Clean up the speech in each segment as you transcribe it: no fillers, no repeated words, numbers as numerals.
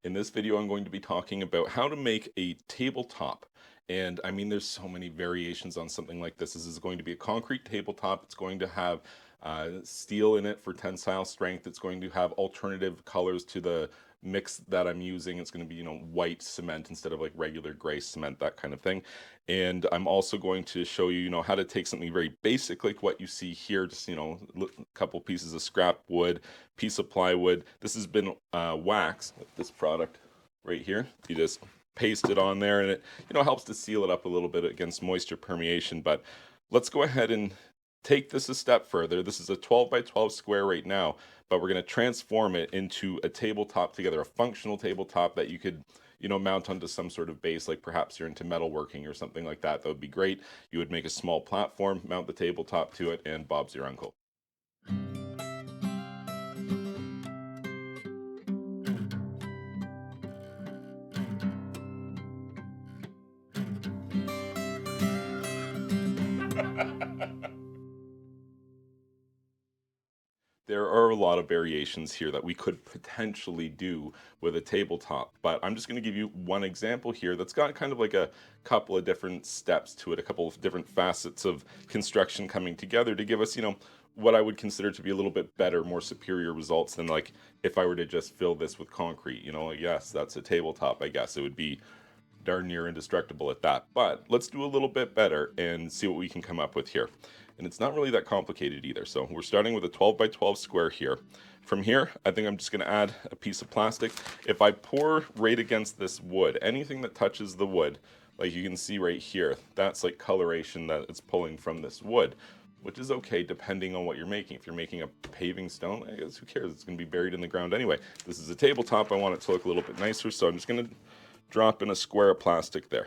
In this video, I'm going to be talking about how to make a tabletop. And I mean, there's so many variations on something like this. This is going to be a concrete tabletop. It's going to have steel in it for tensile strength. It's going to have alternative colors to the mix that I'm using. It's going to be, white cement instead of like regular gray cement, that kind of thing. And I'm also going to show you, how to take something very basic like what you see here, just, a couple pieces of scrap wood, piece of plywood. This has been waxed with this product right here. You just paste it on there and it, helps to seal it up a little bit against moisture permeation. But let's go ahead and take this a step further. This is a 12 by 12 square right now, but we're going to transform it into a tabletop together, a functional tabletop that you could, mount onto some sort of base, like perhaps you're into metalworking or something like that. That would be great. You would make a small platform, mount the tabletop to it, and Bob's your uncle. There are a lot of variations here that we could potentially do with a tabletop, but I'm just going to give you one example here that's got kind of like a couple of different steps to it, a couple of different facets of construction coming together to give us, what I would consider to be a little bit better, more superior results than like if I were to just fill this with concrete. Yes, that's a tabletop. I guess it would be darn near indestructible at that. But let's do a little bit better and see what we can come up with here. And it's not really that complicated either. So we're starting with a 12 by 12 square here. From here, I think I'm just going to add a piece of plastic. If I pour right against this wood, anything that touches the wood, like you can see right here, that's like coloration that it's pulling from this wood, which is okay depending on what you're making. If you're making a paving stone, I guess who cares? It's going to be buried in the ground anyway. This is a tabletop. I want it to look a little bit nicer, so I'm just going to drop in a square of plastic there.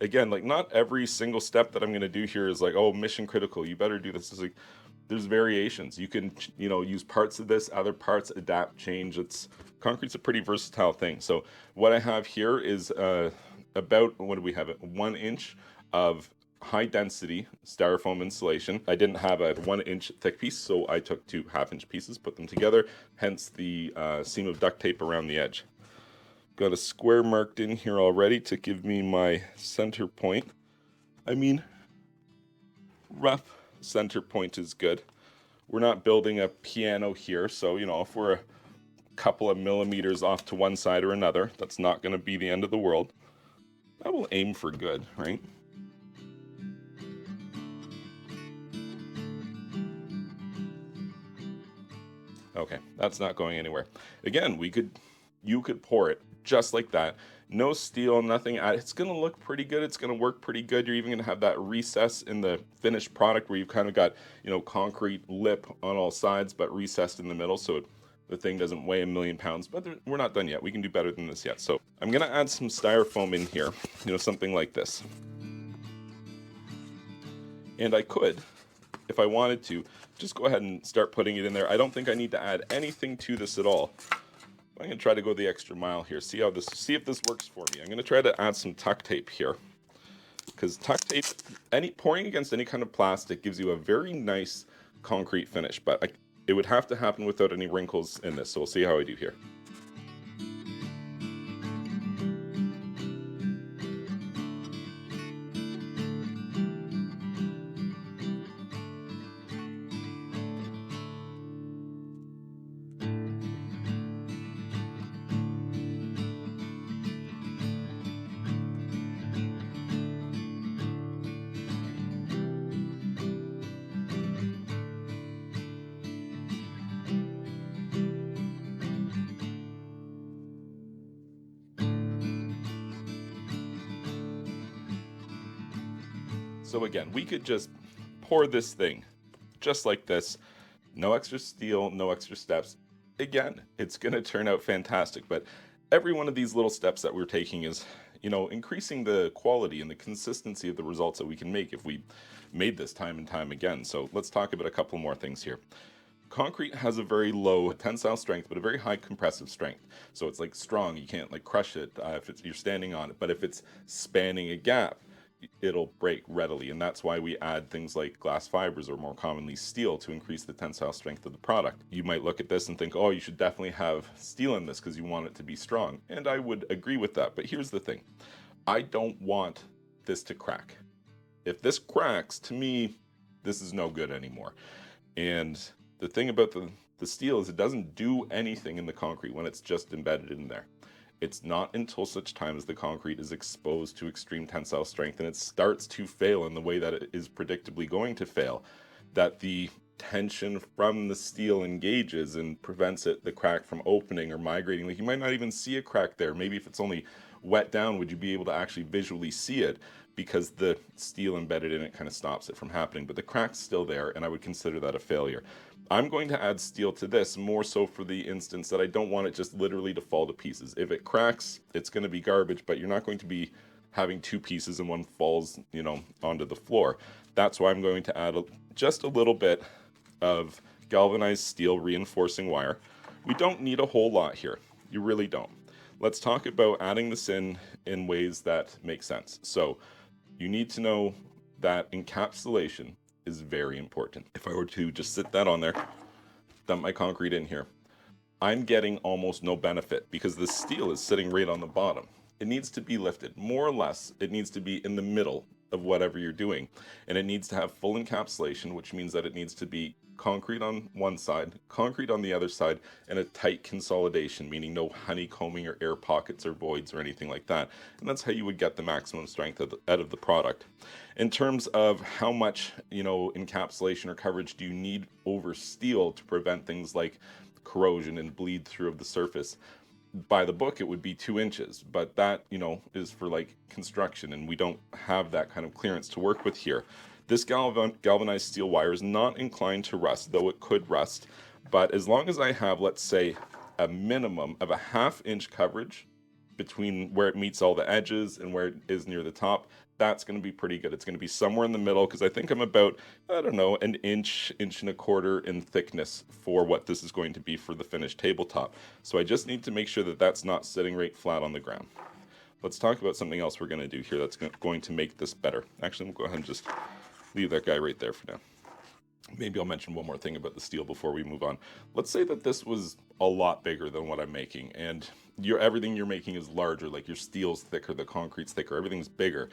Again, like not every single step that I'm going to do here is like, oh, mission critical, you better do this. It's like there's variations. You can, use parts of this, other parts, adapt, change. Concrete's a pretty versatile thing. So what I have here is about, what do we have, 1 inch of high density styrofoam insulation. I didn't have a 1 inch thick piece, so I took 2 half-inch pieces, put them together, hence the seam of duct tape around the edge. Got a square marked in here already to give me my center point. I mean, rough center point is good. We're not building a piano here, so, if we're a couple of millimeters off to one side or another, that's not going to be the end of the world. I will aim for good, right? Okay, that's not going anywhere. Again, you could pour it just like that. No steel, nothing. It's going to look pretty good. It's going to work pretty good. You're even going to have that recess in the finished product where you've kind of got, concrete lip on all sides, but recessed in the middle. So the thing doesn't weigh a million pounds, but we're not done yet. We can do better than this yet. So I'm going to add some styrofoam in here, something like this. And I could, if I wanted to, just go ahead and start putting it in there. I don't think I need to add anything to this at all. I'm going to try to go the extra mile here. See if this works for me. I'm going to try to add some tuck tape here. Because tuck tape, pouring against any kind of plastic gives you a very nice concrete finish. But it would have to happen without any wrinkles in this. So we'll see how I do here. So again, we could just pour this thing just like this. No extra steel, no extra steps. Again, it's going to turn out fantastic, but every one of these little steps that we're taking is, increasing the quality and the consistency of the results that we can make if we made this time and time again. So let's talk about a couple more things here. Concrete has a very low tensile strength, but a very high compressive strength. So it's like strong. You can't like crush it if you're standing on it. But if it's spanning a gap, it'll break readily. And that's why we add things like glass fibers, or more commonly steel, to increase the tensile strength of the product. You might look at this and think, oh, you should definitely have steel in this because you want it to be strong. And I would agree with that. But here's the thing. I don't want this to crack. If this cracks, to me, this is no good anymore. And the thing about the steel is it doesn't do anything in the concrete when it's just embedded in there. It's not until such time as the concrete is exposed to extreme tensile strength and it starts to fail in the way that it is predictably going to fail, that the tension from the steel engages and prevents the crack from opening or migrating. Like, you might not even see a crack there. Maybe if it's only wet down, would you be able to actually visually see it, because the steel embedded in it kind of stops it from happening. But the crack's still there, and I would consider that a failure. I'm going to add steel to this more so for the instance that I don't want it just literally to fall to pieces. If it cracks, it's going to be garbage, but you're not going to be having two pieces and one falls, onto the floor. That's why I'm going to add just a little bit of galvanized steel reinforcing wire. We don't need a whole lot here. You really don't. Let's talk about adding this in ways that make sense. So you need to know that encapsulation is very important. If I were to just sit that on there, dump my concrete in here, I'm getting almost no benefit because the steel is sitting right on the bottom. It needs to be lifted. More or less, it needs to be in the middle of whatever you're doing. And it needs to have full encapsulation, which means that it needs to be concrete on one side, concrete on the other side, and a tight consolidation, meaning no honeycombing or air pockets or voids or anything like that. And that's how you would get the maximum strength out of the product. In terms of how much, encapsulation or coverage do you need over steel to prevent things like corrosion and bleed through of the surface, by the book it would be 2 inches, but that is for like construction, and we don't have that kind of clearance to work with here. This galvanized steel wire is not inclined to rust, though it could rust, but as long as I have, let's say, a minimum of a 1/2 inch coverage between where it meets all the edges and where it is near the top, that's going to be pretty good. It's going to be somewhere in the middle, because I think I'm about, an inch and a quarter in thickness for what this is going to be for the finished tabletop. So I just need to make sure that that's not sitting right flat on the ground. Let's talk about something else we're going to do here that's going to make this better. Actually, we'll go ahead and just leave that guy right there for now. Maybe I'll mention one more thing about the steel before we move on. Let's say that this was a lot bigger than what I'm making, and everything you're making is larger, like your steel's thicker, the concrete's thicker, everything's bigger.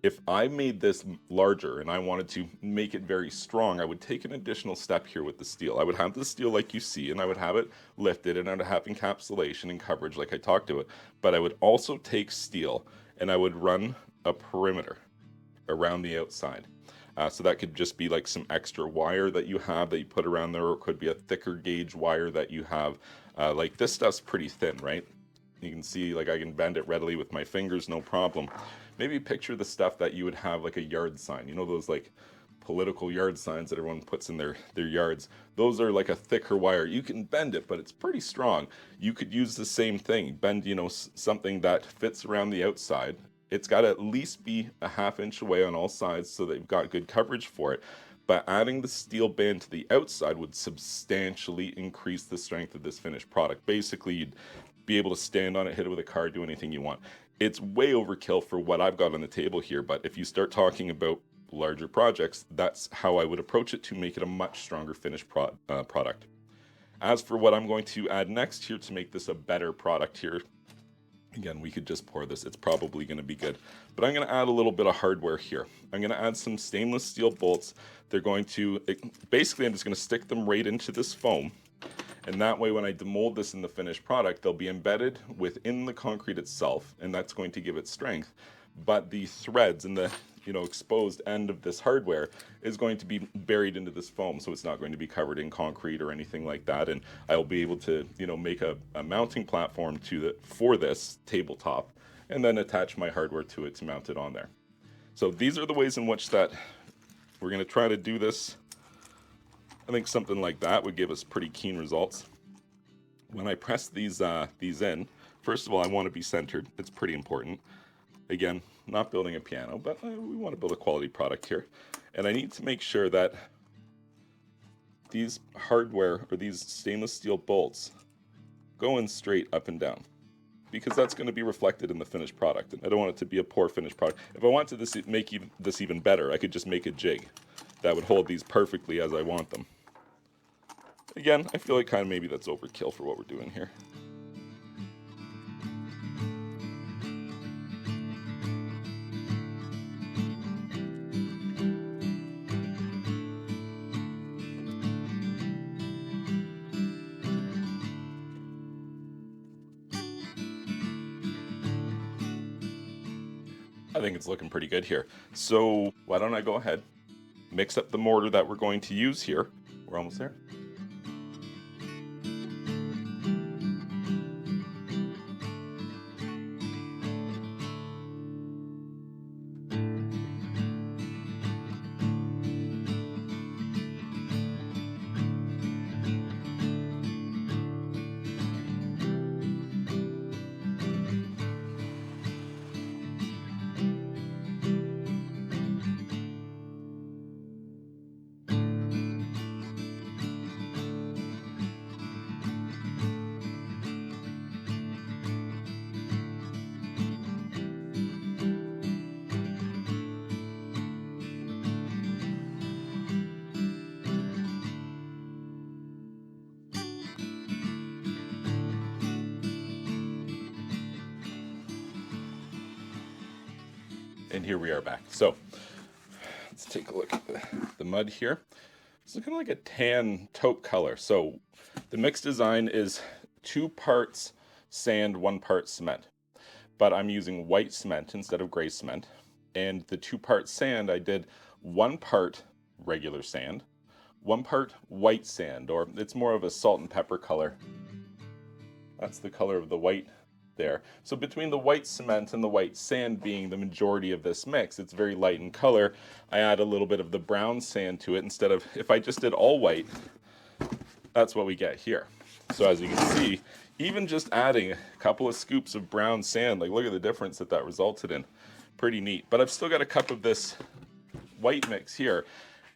If I made this larger and I wanted to make it very strong, I would take an additional step here with the steel. I would have the steel like you see, and I would have it lifted, and I would have encapsulation and coverage like I talked to it. But I would also take steel and I would run a perimeter around the outside. So that could just be like some extra wire that you have that you put around there, or it could be a thicker gauge wire that you have. Like this stuff's pretty thin, right? You can see, like, I can bend it readily with my fingers, no problem. Maybe picture the stuff that you would have like a yard sign. Those like political yard signs that everyone puts in their yards. Those are like a thicker wire. You can bend it, but it's pretty strong. You could use the same thing. Bend, something that fits around the outside. It's got to at least be a 1/2 inch away on all sides so that you've got good coverage for it. But adding the steel band to the outside would substantially increase the strength of this finished product. Basically, you'd be able to stand on it, hit it with a car, do anything you want. It's way overkill for what I've got on the table here, but if you start talking about larger projects, that's how I would approach it to make it a much stronger finished product. As for what I'm going to add next here to make this a better product here, again, we could just pour this. It's probably going to be good. But I'm going to add a little bit of hardware here. I'm going to add some stainless steel bolts. They're going to, basically, I'm just going to stick them right into this foam. And that way, when I demold this in the finished product, they'll be embedded within the concrete itself, and that's going to give it strength. But the threads and the exposed end of this hardware is going to be buried into this foam, so it's not going to be covered in concrete or anything like that. And I'll be able to make a mounting platform for this tabletop, and then attach my hardware to it to mount it on there. So these are the ways in which that we're going to try to do this. I think something like that would give us pretty keen results. When I press these in, first of all, I want to be centered. It's pretty important. Again, not building a piano, but we want to build a quality product here. And I need to make sure that these hardware, or these stainless steel bolts, go in straight up and down. because that's going to be reflected in the finished product. And I don't want it to be a poor finished product. If I wanted to make this even better, I could just make a jig that would hold these perfectly as I want them. Again, I feel like kind of maybe that's overkill for what we're doing here. I think it's looking pretty good here. So why don't I go ahead, mix up the mortar that we're going to use here. We're almost there. And here we are back. So let's take a look at the mud here. It's looking like a tan taupe color. So the mixed design is 2 parts sand, 1 part cement. But I'm using white cement instead of gray cement. And the 2 part sand, I did 1 part regular sand, 1 part white sand, or it's more of a salt and pepper color. That's the color of the white there. So between the white cement and the white sand being the majority of this mix, it's very light in color. I add a little bit of the brown sand to it instead of, if I just did all white, that's what we get here. So as you can see, even just adding a couple of scoops of brown sand, like look at the difference that resulted in. Pretty neat. But I've still got a cup of this white mix here.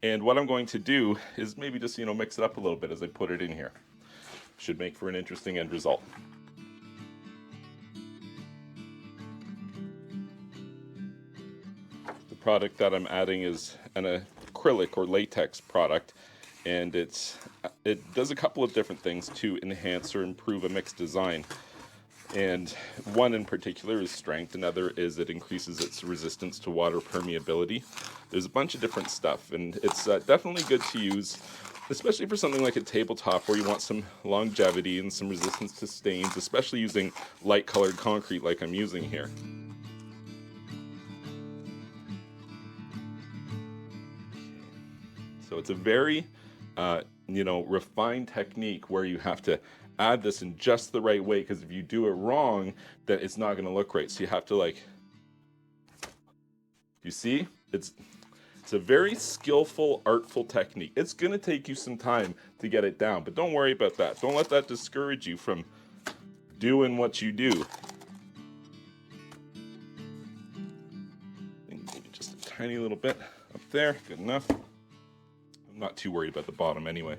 And what I'm going to do is maybe just, mix it up a little bit as I put it in here. Should make for an interesting end result. The product that I'm adding is an acrylic or latex product, and it does a couple of different things to enhance or improve a mixed design. And one in particular is strength, another is it increases its resistance to water permeability. There's a bunch of different stuff, and it's definitely good to use, especially for something like a tabletop where you want some longevity and some resistance to stains, especially using light colored concrete like I'm using here. So it's a very, refined technique where you have to add this in just the right way, because if you do it wrong, then it's not going to look right. So you have to you see, it's a very skillful, artful technique. It's going to take you some time to get it down, but don't worry about that. Don't let that discourage you from doing what you do. Maybe just a tiny little bit up there, good enough. I'm not too worried about the bottom anyway.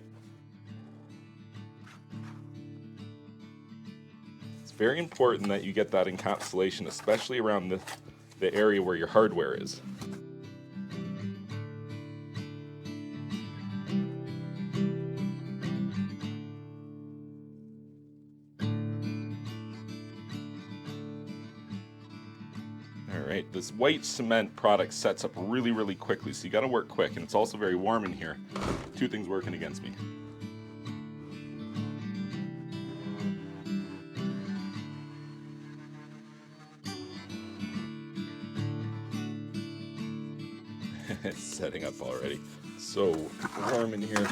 It's very important that you get that encapsulation, especially around the area where your hardware is. Alright, this white cement product sets up really, really quickly, so you gotta work quick, and it's also very warm in here. 2 things working against me. It's setting up already. So warm in here.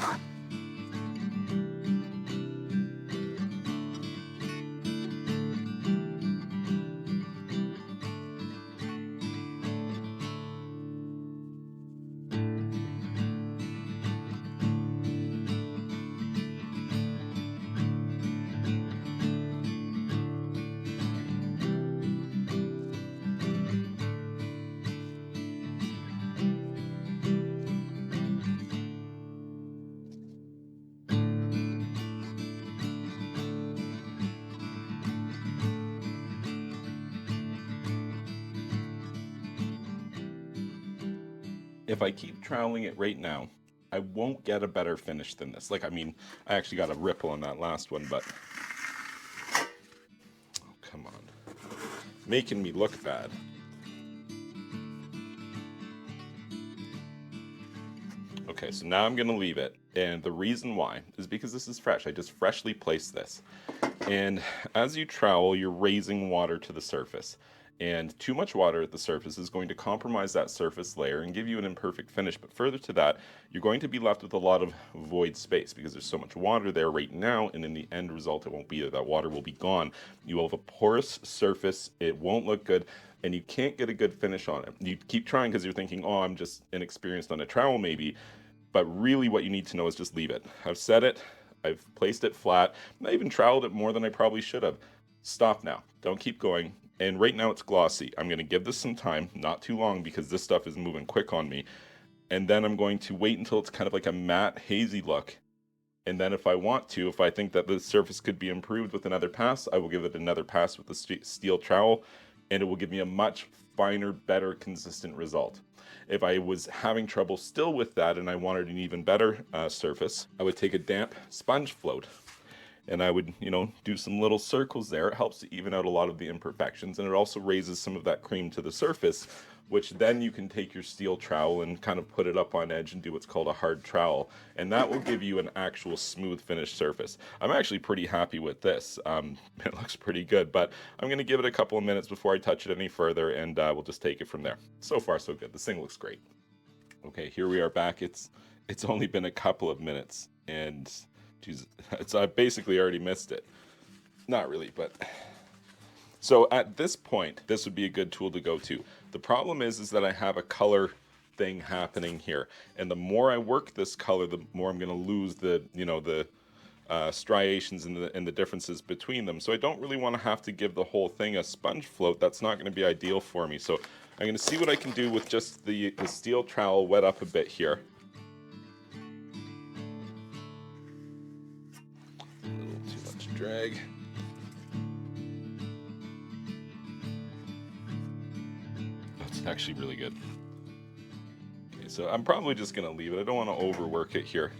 If I keep troweling it right now, I won't get a better finish than this. Like, I mean, I actually got a ripple on that last one, but oh, come on. Making me look bad. Okay, so now I'm gonna leave it. And the reason why is because this is fresh. I just freshly placed this. And as you trowel, you're raising water to the surface. And too much water at the surface is going to compromise that surface layer and give you an imperfect finish. But further to that, you're going to be left with a lot of void space because there's so much water there right now. And in the end result, it won't be there. That water will be gone. You will have a porous surface. It won't look good. And you can't get a good finish on it. You keep trying because you're thinking, oh, I'm just inexperienced on a trowel maybe. But really what you need to know is just leave it. I've set it. I've placed it flat. I even troweled it more than I probably should have. Stop now. Don't keep going. And right now it's glossy. I'm going to give this some time, not too long because this stuff is moving quick on me. And then I'm going to wait until it's kind of like a matte, hazy look. And then if I want to, if I think that the surface could be improved with another pass, I will give it another pass with the steel trowel. And it will give me a much finer, better, consistent result. If I was having trouble still with that and I wanted an even better surface, I would take a damp sponge float and I would, do some little circles there. It helps to even out a lot of the imperfections, and it also raises some of that cream to the surface, which then you can take your steel trowel and kind of put it up on edge and do what's called a hard trowel, and that will give you an actual smooth finished surface. I'm actually pretty happy with this. It looks pretty good, but I'm going to give it a couple of minutes before I touch it any further, and we'll just take it from there. So far, so good. This thing looks great. Okay, here we are back. It's only been a couple of minutes, and geez, I basically already missed it. Not really, but so at this point, this would be a good tool to go to. The problem is that I have a color thing happening here, and the more I work this color, the more I'm going to lose the striations and the differences between them. So I don't really want to have to give the whole thing a sponge float. That's not going to be ideal for me. So I'm going to see what I can do with just the steel trowel wet up a bit here. A little too much drag. That's actually really good. Okay, so I'm probably just going to leave it. I don't want to overwork it here.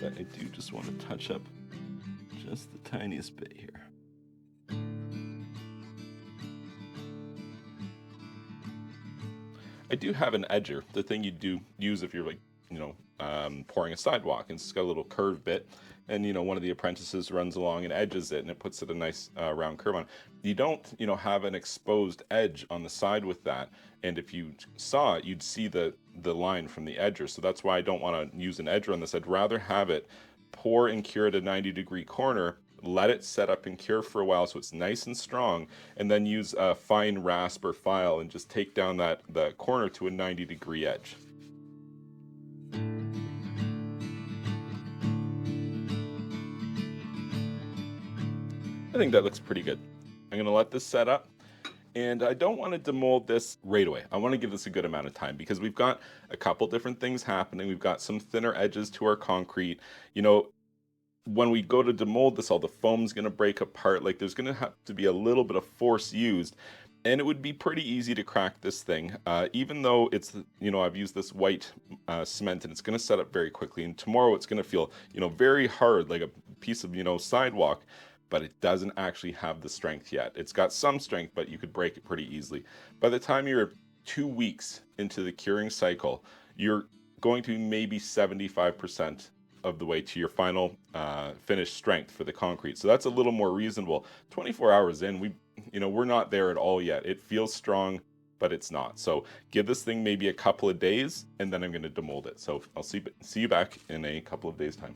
But I do just want to touch up just the tiniest bit here. I do have an edger, the thing you do use if you're like, pouring a sidewalk, and it's got a little curved bit, and one of the apprentices runs along and edges it, and it puts it a nice round curve on. You don't, have an exposed edge on the side with that, and if you saw it, you'd see the line from the edger. So that's why I don't want to use an edger on this. I'd rather have it pour and cure at a 90-degree corner, let it set up and cure for a while so it's nice and strong, and then use a fine rasp or file and just take down the corner to a 90-degree edge. I think that looks pretty good. I'm going to let this set up, and I don't want to demold this right away. I want to give this a good amount of time because we've got a couple different things happening. We've got some thinner edges to our concrete. When we go to demold this, all the foam's going to break apart. Like, there's going to have to be a little bit of force used, and it would be pretty easy to crack this thing. Even though it's, I've used this white cement, and it's going to set up very quickly. And tomorrow it's going to feel, very hard, like a piece of, sidewalk. But it doesn't actually have the strength yet. It's got some strength, but you could break it pretty easily. By the time you're 2 weeks into the curing cycle, you're going to be maybe 75% of the way to your final finished strength for the concrete. So that's a little more reasonable. 24 hours in, we're not there at all yet. It feels strong, but it's not. So give this thing maybe a couple of days, and then I'm going to demold it. So I'll see you back in a couple of days' time.